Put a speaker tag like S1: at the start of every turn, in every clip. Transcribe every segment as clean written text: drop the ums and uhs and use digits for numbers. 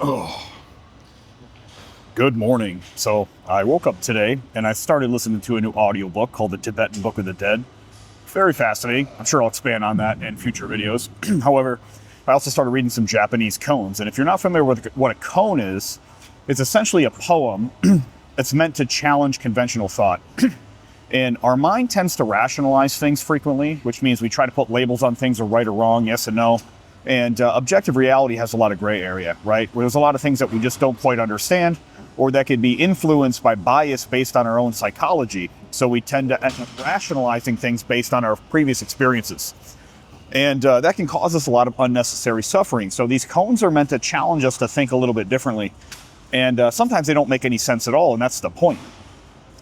S1: Oh, good morning. So I woke up today and I started listening to a new audiobook called The Tibetan Book of the Dead. Very fascinating. I'm sure I'll expand on that in future videos. However, I also started reading some Japanese koans. And if you're not familiar with what a koan is, it's essentially a poem that's meant to challenge conventional thought. And our mind tends to rationalize things frequently, which means we try to put labels on things or right or wrong, yes and no. And objective reality has a lot of gray area, right? Where there's a lot of things that we just don't quite understand, or that could be influenced by bias based on our own psychology. So we tend to end up rationalizing things based on our previous experiences. And that can cause us a lot of unnecessary suffering. So these koans are meant to challenge us to think a little bit differently. And sometimes they don't make any sense at all, and that's the point.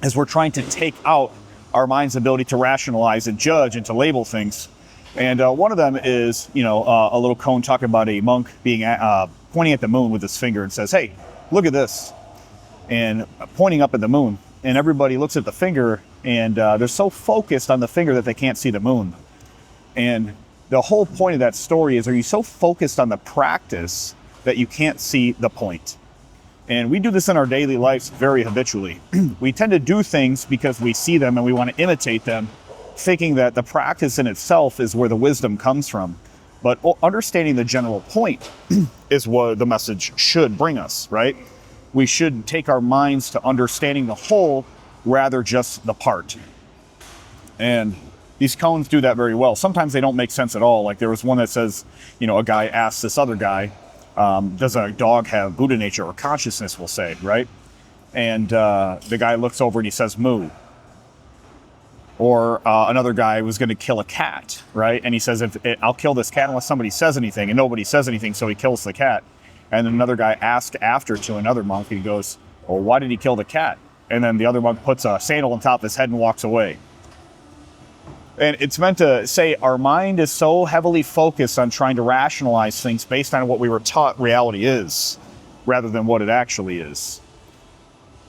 S1: As we're trying to take out our mind's ability to rationalize and judge and to label things. And one of them is, a little koan talking about a monk being pointing at the moon with his finger and says, "Hey, look at this," and pointing up at the moon. And everybody looks at the finger, and they're so focused on the finger that they can't see the moon. And the whole point of that story is, are you so focused on the practice that you can't see the point? And we do this in our daily lives very habitually. We tend to do things because we see them and we want to imitate them, thinking that the practice in itself is where the wisdom comes from. But understanding the general point is what the message should bring us, right? We should take our minds to understanding the whole rather just the part. And these koans do that very well. Sometimes they don't make sense at all. Like there was one that says, a guy asks this other guy, does a dog have Buddha nature or consciousness, we'll say, right? And the guy looks over and he says, moo. Or another guy was going to kill a cat, right? And he says, I'll kill this cat unless somebody says anything. And nobody says anything, so he kills the cat. And then another guy asked after to another monk, and he goes, well, why did he kill the cat? And then the other monk puts a sandal on top of his head and walks away. And it's meant to say our mind is so heavily focused on trying to rationalize things based on what we were taught reality is, rather than what it actually is.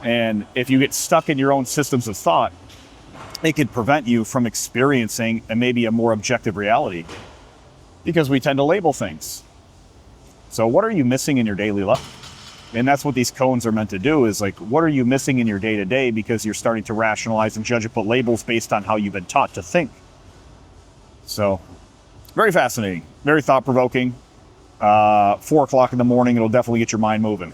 S1: And if you get stuck in your own systems of thought, it could prevent you from experiencing maybe a more objective reality, because we tend to label things. So what are you missing in your daily life? And that's what these koans are meant to do, is like, what are you missing in your day-to-day because you're starting to rationalize and judge and put labels based on how you've been taught to think. So very fascinating, very thought-provoking. 4 o'clock in the morning, it'll definitely get your mind moving.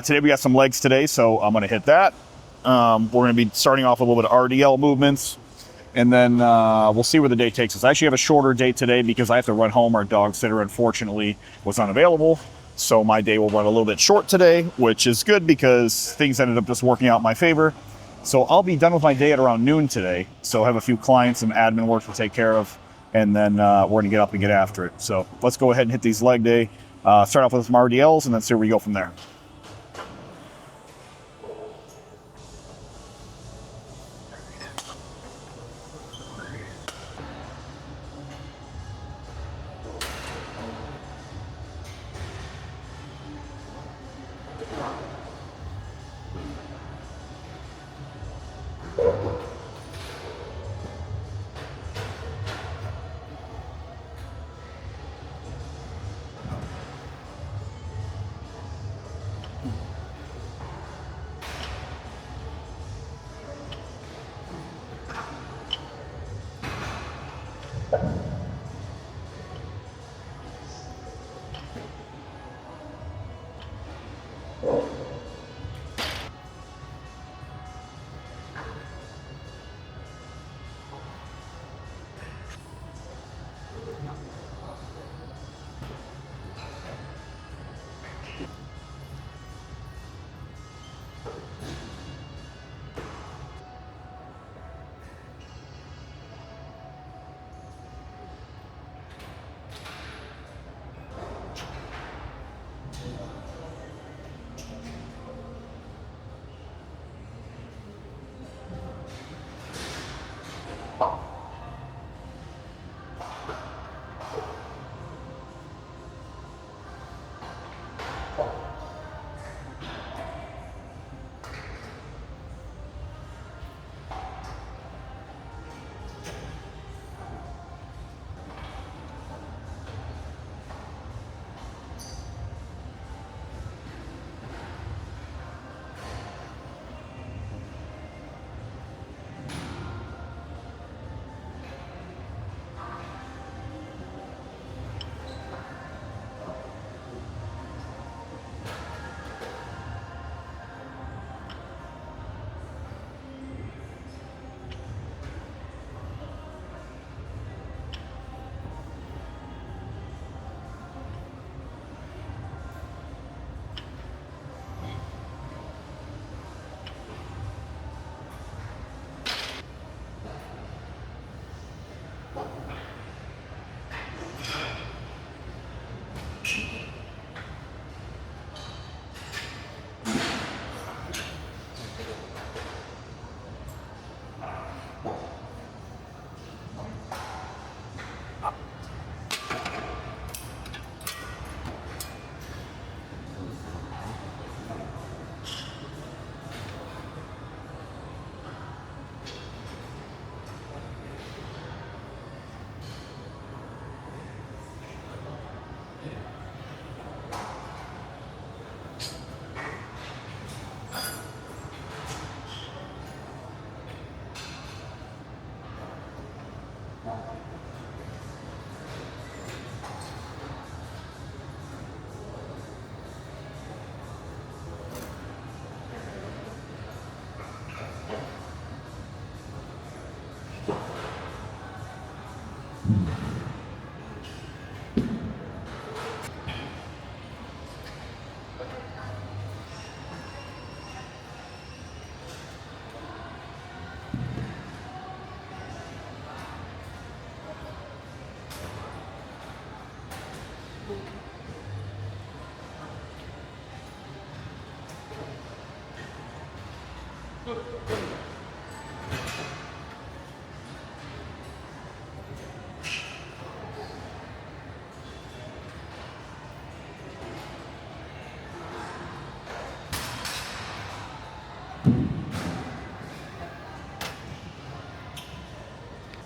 S1: Today we got some legs today, so I'm going to hit that. We're going to be starting off with a little bit of RDL movements, and then we'll see where the day takes us. I actually have a shorter day today because I have to run home. Our dog sitter, unfortunately, was unavailable, so my day will run a little bit short today, which is good because things ended up just working out in my favor. So I'll be done with my day at around noon today, so I have a few clients and admin work to take care of, and then we're going to get up and get after it. So let's go ahead and hit these leg day. Start off with some RDLs, and then see where we go from there.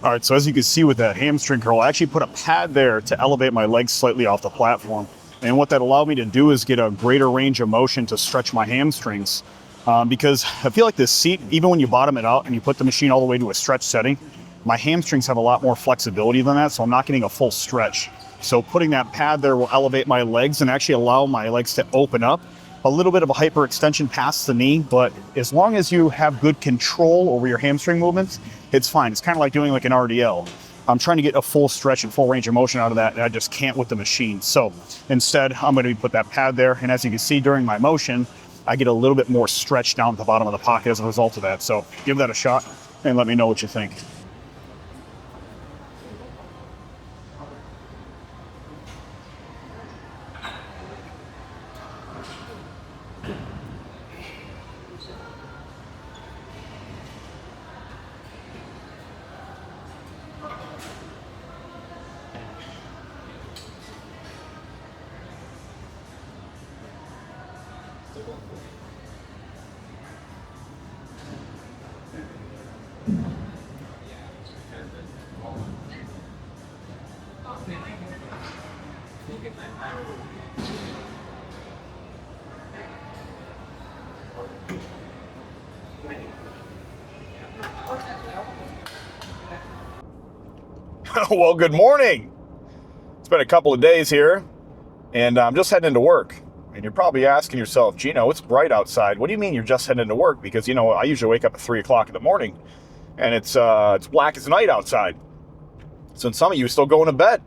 S1: All right, so as you can see with that hamstring curl, I actually put a pad there to elevate my legs slightly off the platform. And what that allowed me to do is get a greater range of motion to stretch my hamstrings. Because I feel like this seat, even when you bottom it out and you put the machine all the way to a stretch setting, my hamstrings have a lot more flexibility than that, so I'm not getting a full stretch. So putting that pad there will elevate my legs and actually allow my legs to open up. A little bit of a hyperextension past the knee, but as long as you have good control over your hamstring movements, it's fine. It's kind of like doing like an RDL. I'm trying to get a full stretch and full range of motion out of that, and I just can't with the machine. So instead, I'm going to put that pad there, and as you can see during my motion, I get a little bit more stretch down at the bottom of the pocket as a result of that. So give that a shot and let me know what you think. Well, good morning. It's been a couple of days here, and I'm just heading into work. And you're probably asking yourself, Gino, it's bright outside. What do you mean you're just heading into work? Because, I usually wake up at 3 o'clock in the morning, and it's black as night outside. So some of you are still going to bed.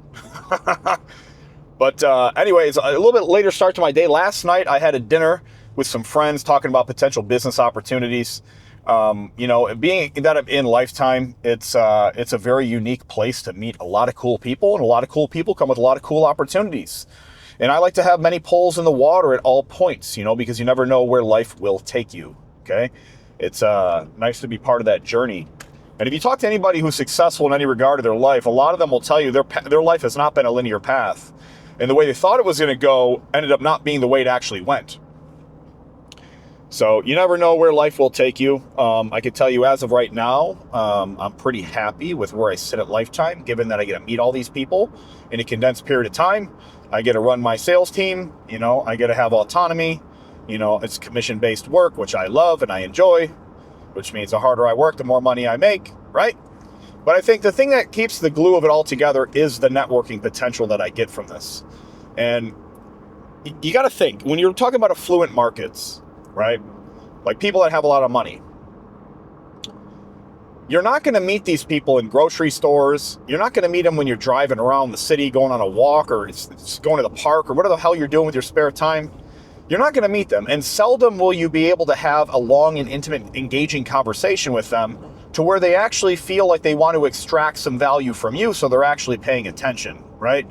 S1: But anyways, a little bit later start to my day. Last night, I had a dinner with some friends talking about potential business opportunities. Being that I'm in Lifetime, it's a very unique place to meet a lot of cool people, and a lot of cool people come with a lot of cool opportunities. And I like to have many poles in the water at all points, because you never know where life will take you. Okay. It's nice to be part of that journey. And if you talk to anybody who's successful in any regard of their life, a lot of them will tell you their life has not been a linear path. And the way they thought it was going to go ended up not being the way it actually went. So you never know where life will take you. I can tell you as of right now, I'm pretty happy with where I sit at Lifetime, given that I get to meet all these people in a condensed period of time. I get to run my sales team. I get to have autonomy. It's commission-based work, which I love and I enjoy, which means the harder I work, the more money I make, right? But I think the thing that keeps the glue of it all together is the networking potential that I get from this. And you got to think, when you're talking about affluent markets, right? Like people that have a lot of money. You're not going to meet these people in grocery stores. You're not going to meet them when you're driving around the city, going on a walk, or it's going to the park, or whatever the hell you're doing with your spare time. You're not going to meet them. And seldom will you be able to have a long and intimate, engaging conversation with them to where they actually feel like they want to extract some value from you, so they're actually paying attention, right?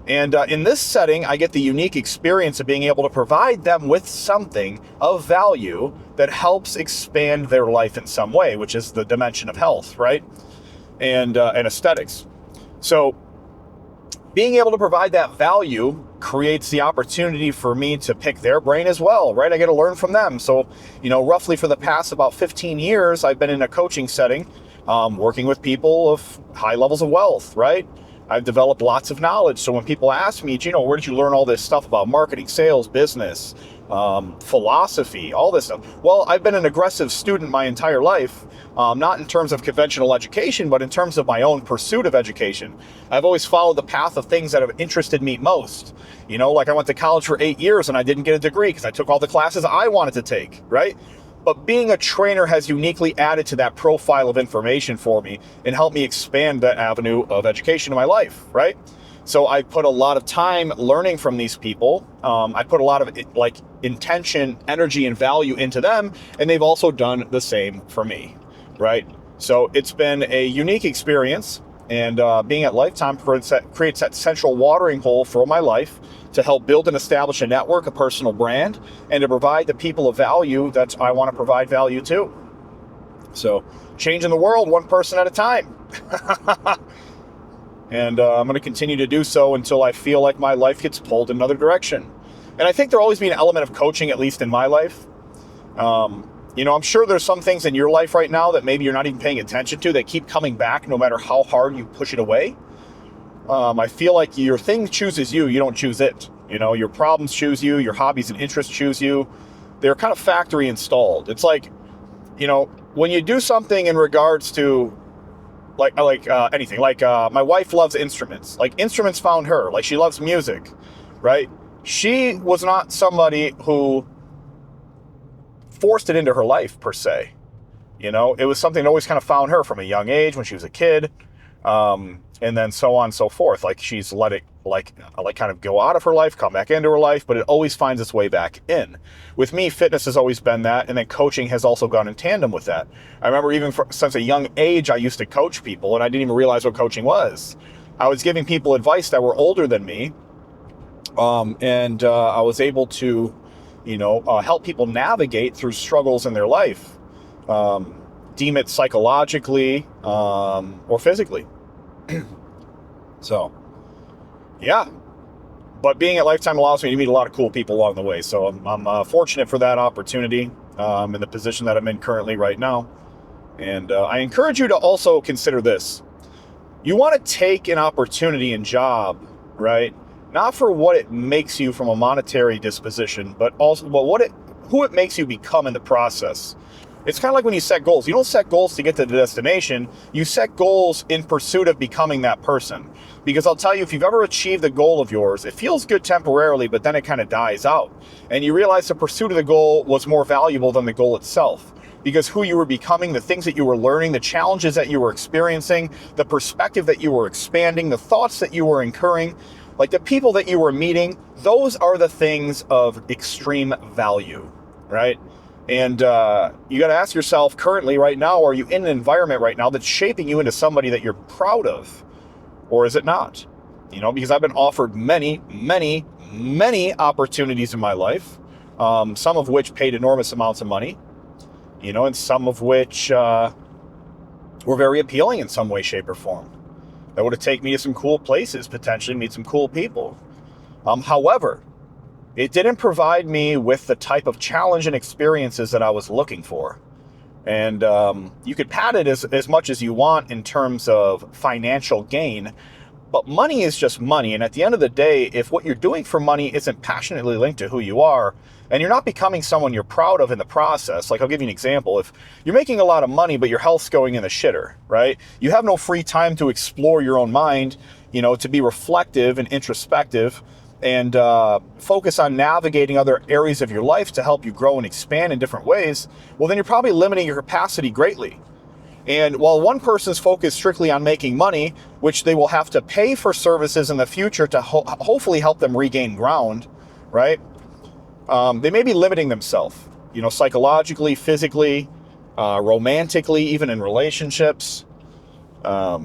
S1: And in this setting, I get the unique experience of being able to provide them with something of value that helps expand their life in some way, which is the dimension of health, right? And aesthetics. So being able to provide that value creates the opportunity for me to pick their brain as well, right? I get to learn from them. So, roughly for the past about 15 years, I've been in a coaching setting, working with people of high levels of wealth, right? I've developed lots of knowledge. So when people ask me, Gino, where did you learn all this stuff about marketing, sales, business, philosophy, all this stuff? Well, I've been an aggressive student my entire life, not in terms of conventional education, but in terms of my own pursuit of education. I've always followed the path of things that have interested me most. Like I went to college for 8 years and I didn't get a degree because I took all the classes I wanted to take, right? But being a trainer has uniquely added to that profile of information for me and helped me expand that avenue of education in my life, right? So I put a lot of time learning from these people. I put a lot of intention, energy, and value into them, and they've also done the same for me, right? So it's been a unique experience.
S2: And being at Lifetime creates that central watering hole for my life to help build and establish a network, a personal brand, and to provide the people of value that I want to provide value to. So, changing the world one person at a time. And I'm going to continue to do so until I feel like my life gets pulled in another direction. And I think there'll always be an element of coaching, at least in my life. I'm sure there's some things in your life right now that maybe you're not even paying attention to that keep coming back no matter how hard you push it away. I feel like your thing chooses you. You don't choose it. Your problems choose you. Your hobbies and interests choose you. They're kind of factory installed. It's like, when you do something in regards to anything, my wife loves instruments. Like, instruments found her. Like, she loves music, right? She was not somebody who forced it into her life, per se. It was something that always kind of found her from a young age when she was a kid, and then so on and so forth. Like, she's let it kind of go out of her life, come back into her life, but it always finds its way back in. With me, fitness has always been that, and then coaching has also gone in tandem with that. I remember since a young age, I used to coach people, and I didn't even realize what coaching was. I was giving people advice that were older than me, and I was able to help people navigate through struggles in their life, deem it psychologically or physically. So, yeah. But being at Lifetime allows me to meet a lot of cool people along the way. So I'm fortunate for that opportunity in the position that I'm in currently right now. And I encourage you to also consider this. You want to take an opportunity and job, right? Not for what it makes you from a monetary disposition, but also who it makes you become in the process. It's kind of like when you set goals. You don't set goals to get to the destination. You set goals in pursuit of becoming that person. Because I'll tell you, if you've ever achieved a goal of yours, it feels good temporarily, but then it kind of dies out. And you realize the pursuit of the goal was more valuable than the goal itself. Because who you were becoming, the things that you were learning, the challenges that you were experiencing, the perspective that you were expanding, the thoughts that you were incurring, like the people that you were meeting, those are the things of extreme value, right? And you got to ask yourself currently, right now, are you in an environment right now that's shaping you into somebody that you're proud of? Or is it not? Because I've been offered many, many, many opportunities in my life, some of which paid enormous amounts of money, and some of which were very appealing in some way, shape, or form. That would have taken me to some cool places, potentially meet some cool people. However, it didn't provide me with the type of challenge and experiences that I was looking for. And you could pad it as much as you want in terms of financial gain, but money is just money. And at the end of the day, if what you're doing for money isn't passionately linked to who you are, and you're not becoming someone you're proud of in the process, like I'll give you an example. If you're making a lot of money, but your health's going in the shitter, right? You have no free time to explore your own mind, to be reflective and introspective, and focus on navigating other areas of your life to help you grow and expand in different ways, well, then you're probably limiting your capacity greatly. And while one person's focused strictly on making money, which they will have to pay for services in the future to hopefully help them regain ground, right? They may be limiting themselves, psychologically, physically, romantically, even in relationships,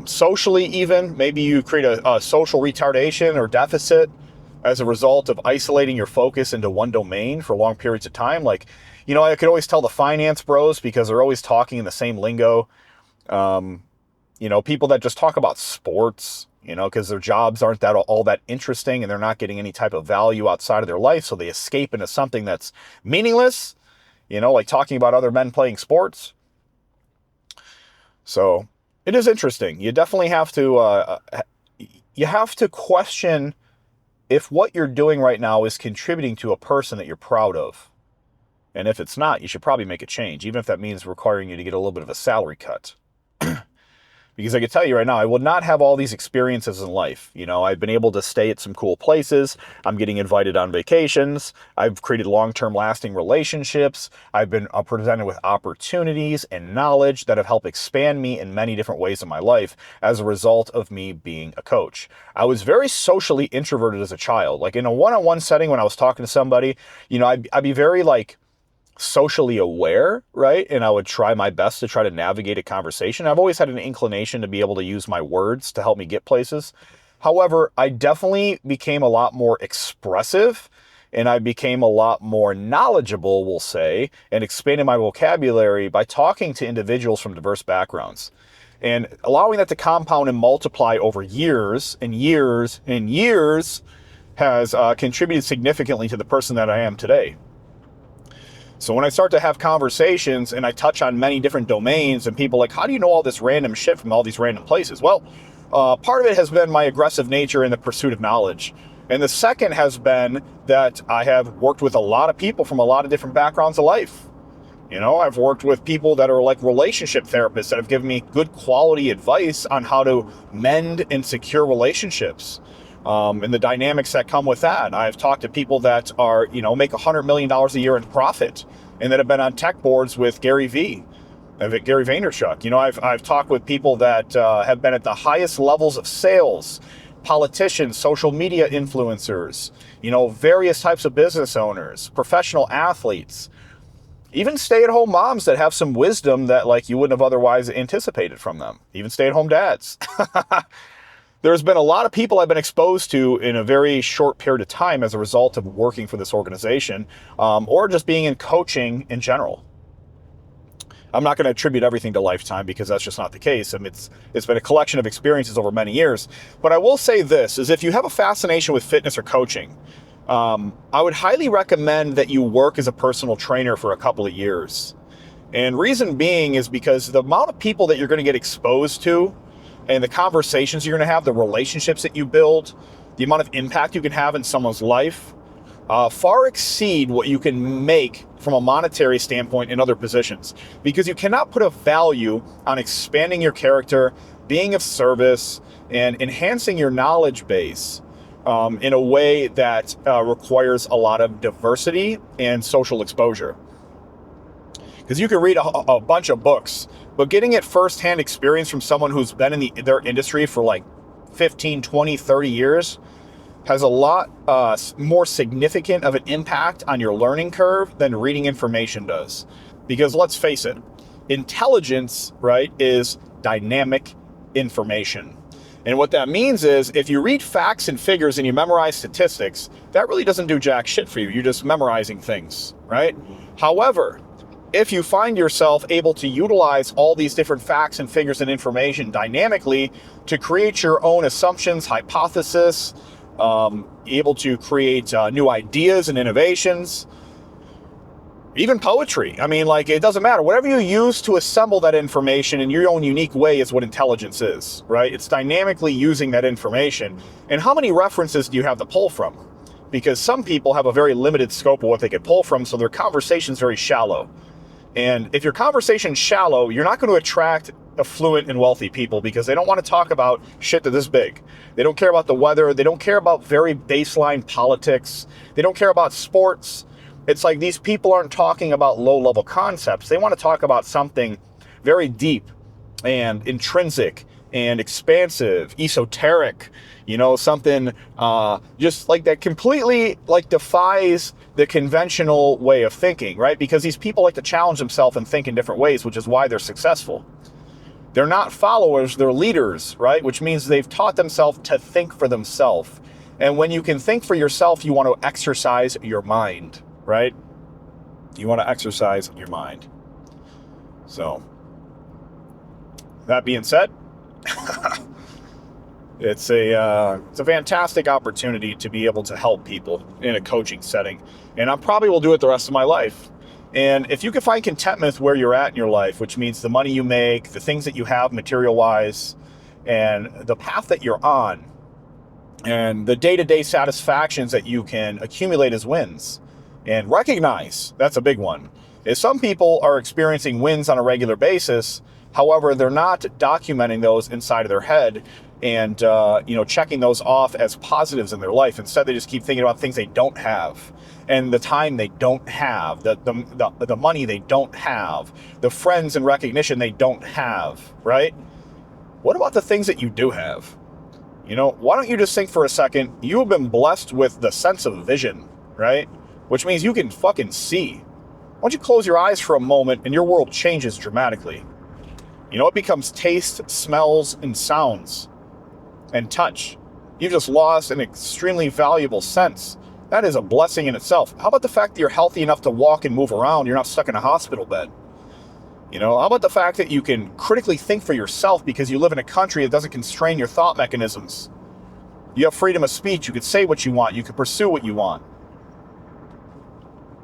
S2: socially even. Maybe you create a social retardation or deficit as a result of isolating your focus into one domain for long periods of time. Like, I could always tell the finance bros because they're always talking in the same lingo. People that just talk about sports, because their jobs aren't all that interesting and they're not getting any type of value outside of their life. So they escape into something that's meaningless, like talking about other men playing sports. So it is interesting. You definitely have to question if what you're doing right now is contributing to a person that you're proud of. And if it's not, you should probably make a change, even if that means requiring you to get a little bit of a salary cut. Because I can tell you right now, I would not have all these experiences in life. I've been able to stay at some cool places. I'm getting invited on vacations. I've created long-term lasting relationships. I've been presented with opportunities and knowledge that have helped expand me in many different ways in my life as a result of me being a coach. I was very socially introverted as a child. Like in a one-on-one setting when I was talking to somebody, I'd be very socially aware, right? And I would try my best to try to navigate a conversation. I've always had an inclination to be able to use my words to help me get places. However, I definitely became a lot more expressive and I became a lot more knowledgeable, we'll say, and expanded my vocabulary by talking to individuals from diverse backgrounds and allowing that to compound and multiply over years and years and years has contributed significantly to the person that I am today. So when I start to have conversations and I touch on many different domains and people like, how do you know all this random shit from all these random places? Well, part of it has been my aggressive nature in the pursuit of knowledge. And the second has been that I have worked with a lot of people from a lot of different backgrounds of life. I've worked with people that are like relationship therapists that have given me good quality advice on how to mend and secure relationships. And the dynamics that come with that. I've talked to people that are, make $100 million a year in profit and that have been on tech boards with Gary Vaynerchuk. I've talked with people that have been at the highest levels of sales, politicians, social media influencers, various types of business owners, professional athletes, even stay-at-home moms that have some wisdom that like you wouldn't have otherwise anticipated from them, even stay-at-home dads. There's been a lot of people I've been exposed to in a very short period of time as a result of working for this organization or just being in coaching in general. I'm not going to attribute everything to lifetime because that's just not the case. It's been a collection of experiences over many years. But I will say this, is if you have a fascination with fitness or coaching, I would highly recommend that you work as a personal trainer for a couple of years. And reason being is because the amount of people that you're going to get exposed to and the conversations you're going to have, the relationships that you build, the amount of impact you can have in someone's life, far exceed what you can make from a monetary standpoint in other positions. Because you cannot put a value on expanding your character, being of service, and enhancing your knowledge base in a way that requires a lot of diversity and social exposure. Because you can read a bunch of books, but getting it firsthand experience from someone who's been in their industry for like 15, 20, 30 years has a lot more significant of an impact on your learning curve than reading information does. Because let's face it, intelligence, right, is dynamic information. And what that means is if you read facts and figures and you memorize statistics, that really doesn't do jack shit for you. You're just memorizing things, right? However, if you find yourself able to utilize all these different facts and figures and information dynamically to create your own assumptions, hypothesis, able to create new ideas and innovations, even poetry. It doesn't matter. Whatever you use to assemble that information in your own unique way is what intelligence is, right? It's dynamically using that information. And how many references do you have to pull from? Because some people have a very limited scope of what they could pull from, so their conversation's very shallow. And if your conversation's shallow, you're not going to attract affluent and wealthy people because they don't want to talk about shit that this big. They don't care about the weather. They don't care about very baseline politics. They don't care about sports. It's like these people aren't talking about low-level concepts. They want to talk about something very deep and intrinsic and expansive, esoteric, something just like that completely defies the conventional way of thinking, right? Because these people like to challenge themselves and think in different ways, which is why they're successful. They're not followers, they're leaders, right? Which means they've taught themselves to think for themselves. And when you can think for yourself, you want to exercise your mind, right? You want to exercise your mind. So, that being said, it's a fantastic opportunity to be able to help people in a coaching setting. And I probably will do it the rest of my life. And if you can find contentment with where you're at in your life, which means the money you make, the things that you have material-wise, and the path that you're on, and the day-to-day satisfactions that you can accumulate as wins, and recognize, that's a big one, is some people are experiencing wins on a regular basis. However, they're not documenting those inside of their head and checking those off as positives in their life. Instead, they just keep thinking about things they don't have, and the time they don't have, the money they don't have, the friends and recognition they don't have, right? What about the things that you do have? Why don't you just think for a second, you have been blessed with the sense of vision, right? Which means you can fucking see. Why don't you close your eyes for a moment and your world changes dramatically? You know, it becomes taste, smells, and sounds, and touch. You've just lost an extremely valuable sense. That is a blessing in itself. How about the fact that you're healthy enough to walk and move around? You're not stuck in a hospital bed. You know, how about the fact that you can critically think for yourself because you live in a country that doesn't constrain your thought mechanisms? You have freedom of speech. You can say what you want. You can pursue what you want.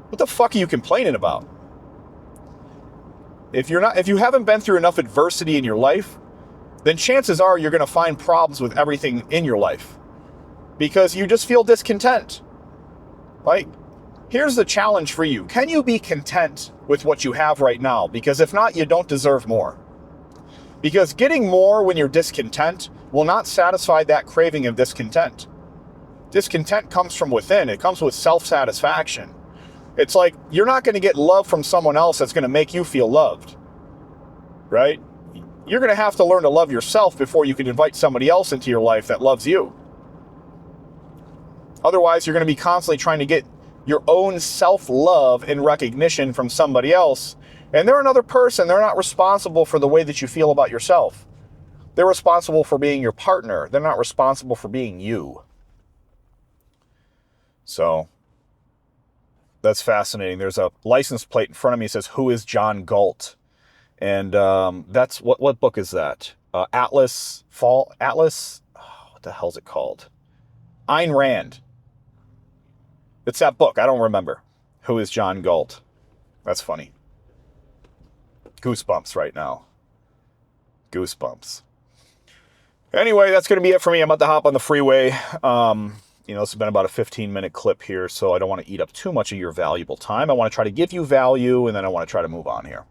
S2: What the fuck are you complaining about? If you haven't been through enough adversity in your life, then chances are you're going to find problems with everything in your life because you just feel discontent. Like, here's the challenge for you. Can you be content with what you have right now? Because if not, you don't deserve more. Because getting more when you're discontent will not satisfy that craving of discontent. Discontent comes from within. It comes with self-satisfaction. It's like you're not going to get love from someone else that's going to make you feel loved, right? You're going to have to learn to love yourself before you can invite somebody else into your life that loves you. Otherwise, you're going to be constantly trying to get your own self-love and recognition from somebody else. And they're another person. They're not responsible for the way that you feel about yourself. They're responsible for being your partner. They're not responsible for being you. So that's fascinating. There's a license plate in front of me that says, "Who is John Galt?" And that's what book is that? Atlas. Oh, what the hell's it called? Ayn Rand. It's that book. I don't remember. Who is John Galt? That's funny. Goosebumps right now. Goosebumps. Anyway, that's going to be it for me. I'm about to hop on the freeway. This has been about a 15-minute clip here, so I don't want to eat up too much of your valuable time. I want to try to give you value, and then I want to try to move on here.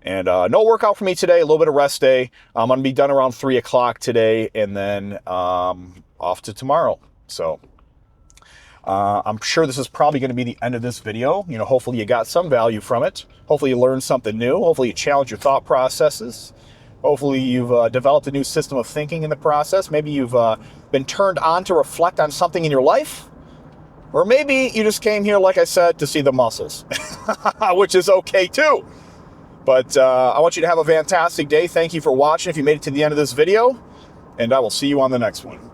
S2: And no workout for me today, a little bit of rest day. I'm going to be done around 3 o'clock today, and then off to tomorrow. So I'm sure this is probably going to be the end of this video. You know, hopefully you got some value from it. Hopefully you learned something new. Hopefully you challenged your thought processes. Hopefully you've developed a new system of thinking in the process. Maybe you've been turned on to reflect on something in your life. Or maybe you just came here, like I said, to see the muscles, which is okay too. But I want you to have a fantastic day. Thank you for watching if you made it to the end of this video, and I will see you on the next one.